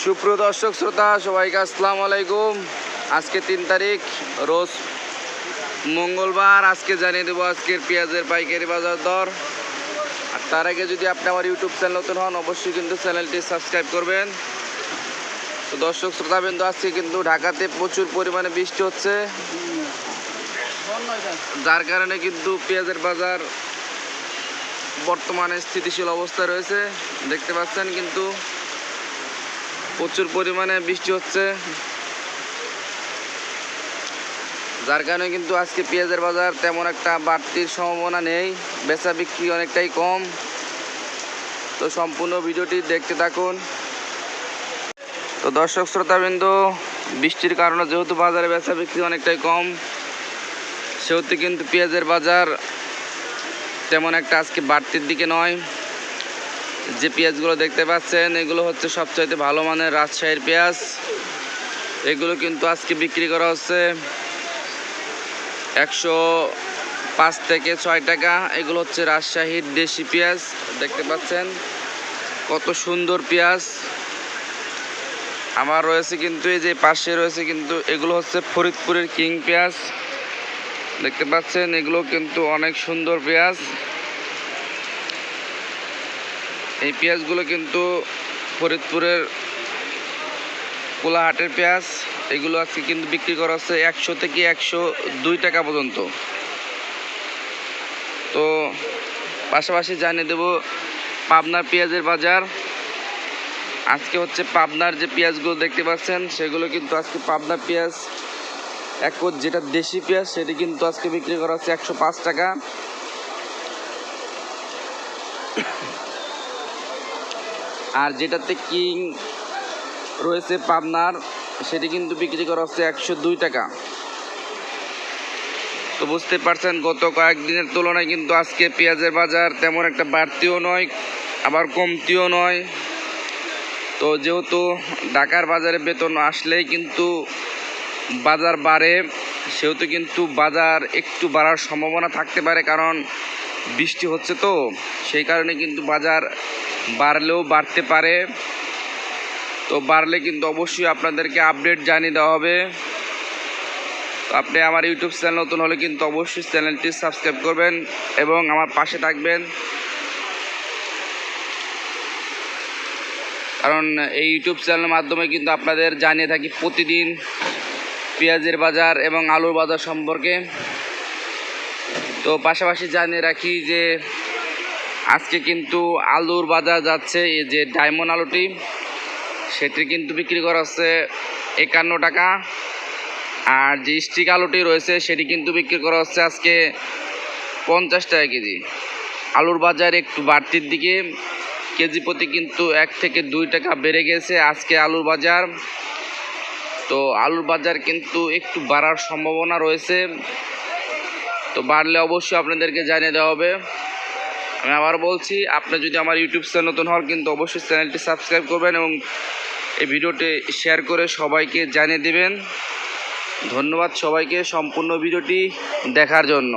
সুপ্রিয় দর্শক শ্রোতা সবাইকে আসসালামু আলাইকুম। আজকে 3 তারিখ রোজ মঙ্গলবার। আজকে জানিয়ে দেবো আজকের পেঁয়াজের পাইকারি বাজার দর। আর তার আগে যদি আপনি আমার ইউটিউব চ্যানেল নতুন হন অবশ্যই কিন্তু চ্যানেলটি সাবস্ক্রাইব করবেন। তো দর্শক শ্রোতাবৃন্দ, আজকে কিন্তু ঢাকাতে প্রচুর পরিমাণে বৃষ্টি হচ্ছে, যার কারণে কিন্তু পেঁয়াজের বাজার বর্তমানে স্থিতিশীল অবস্থায় রয়েছে। দেখতে পাচ্ছেন কিন্তু প্রচুর পরিমাণে বৃষ্টি হচ্ছে, যার কারণে কিন্তু আজকে পেঁয়াজের বাজার তেমন একটা বাড়তির সম্ভাবনা নেই, বেচা বিক্রি অনেকটাই কম। তো সম্পূর্ণ ভিডিওটি দেখতে থাকুন। তো দর্শক শ্রোতাবৃন্দ, বৃষ্টির কারণে যেহেতু বাজারে বেচা বিক্রি অনেকটাই কম, সেহেতু কিন্তু পেঁয়াজের বাজার তেমন একটা আজকে বাড়তির দিকে নয়। যে পেঁয়াজগুলো দেখতে পাচ্ছেন এগুলো হচ্ছে সবচাইতে ভালো মানের রাজশাহীর পেঁয়াজ। এগুলো কিন্তু আজকে বিক্রি করা হচ্ছে 105 থেকে 6 টাকা। এগুলো হচ্ছে রাজশাহীর দেশি পেঁয়াজ। দেখতে পাচ্ছেন কত সুন্দর পেঁয়াজ। আমার রয়েছে কিন্তু এই যে পাশে রয়েছে কিন্তু এগুলো হচ্ছে ফরিদপুরের কিং পেঁয়াজ। দেখতে পাচ্ছেন এগুলো কিন্তু অনেক সুন্দর পেঁয়াজ। এই পেঁয়াজগুলো কিন্তু ফরিদপুরের কোলাহাটের পেঁয়াজ। এগুলো আজকে কিন্তু বিক্রি করা হচ্ছে 100 থেকে 102 টাকা পর্যন্ত। তো পাশাপাশি জানিয়ে দেব পাবনার পেঁয়াজের বাজার। আজকে হচ্ছে পাবনার যে পেঁয়াজগুলো দেখতে পাচ্ছেন সেগুলো কিন্তু আজকে পাবনার পেঁয়াজ যেটা দেশি পেঁয়াজ সেটি কিন্তু আজকে বিক্রি করা হচ্ছে 105 টাকা। আর যেটাতে কিং রয়েছে পাবনার সেটি কিন্তু বিক্রি করা হচ্ছে 102 টাকা। তো বুঝতে পারছেন গত কয়েকদিনের তুলনায় কিন্তু আজকে পেঁয়াজের বাজার তেমন একটা বাড়তিও নয় আবার কমতিও নয়। তো যেহেতু ঢাকার বাজারে বেতন আসলেই কিন্তু বাজার বাড়ে, সেহেতু কিন্তু বাজার একটু বাড়ার সম্ভাবনা থাকতে পারে, কারণ বৃষ্টি হচ্ছে তো সেই কারণে কিন্তু বাজার বাড়লেও বাড়তে পারে। তো বাড়লে কিন্তু অবশ্যই আপনাদেরকে আপডেট জানিয়ে দেওয়া হবে। তো আপনি আমার ইউটিউব চ্যানেল নতুন হলে কিন্তু অবশ্যই চ্যানেলটি সাবস্ক্রাইব করবেন এবং আমার পাশে থাকবেন, কারণ এই ইউটিউব চ্যানেলের মাধ্যমে কিন্তু আপনাদের জানিয়ে থাকি প্রতিদিন পেঁয়াজের বাজার এবং আলুর বাজার সম্পর্কে। তো পাশাপাশি জানিয়ে রাখি যে আজকে কিন্তু আলুর বাজার যাচ্ছে, এই যে ডায়মন্ড আলুটি সেটি কিন্তু বিক্রি করা হচ্ছে 51 টাকা। আর যে স্টিক আলুটি রয়েছে সেটি কিন্তু বিক্রি করা হচ্ছে আজকে 50 টাকা কেজি। আলুর বাজার একটু বাড়তির দিকে, কেজি প্রতি কিন্তু 1 থেকে 2 টাকা বেড়ে গেছে আজকে আলুর বাজার। তো আলুর বাজার কিন্তু একটু বাড়ার সম্ভাবনা রয়েছে। তো বাড়লে অবশ্যই আপনাদেরকে জানিয়ে দেওয়া হবে। আমি আবার বলছি, আপনি যদি আমার ইউটিউব চ্যানেল নতুন হন কিন্তু অবশ্যই চ্যানেলটি সাবস্ক্রাইব করবেন এবং এই ভিডিওটি শেয়ার করে সবাইকে জানিয়ে দেবেন। ধন্যবাদ সবাইকে সম্পূর্ণ ভিডিওটি দেখার জন্য।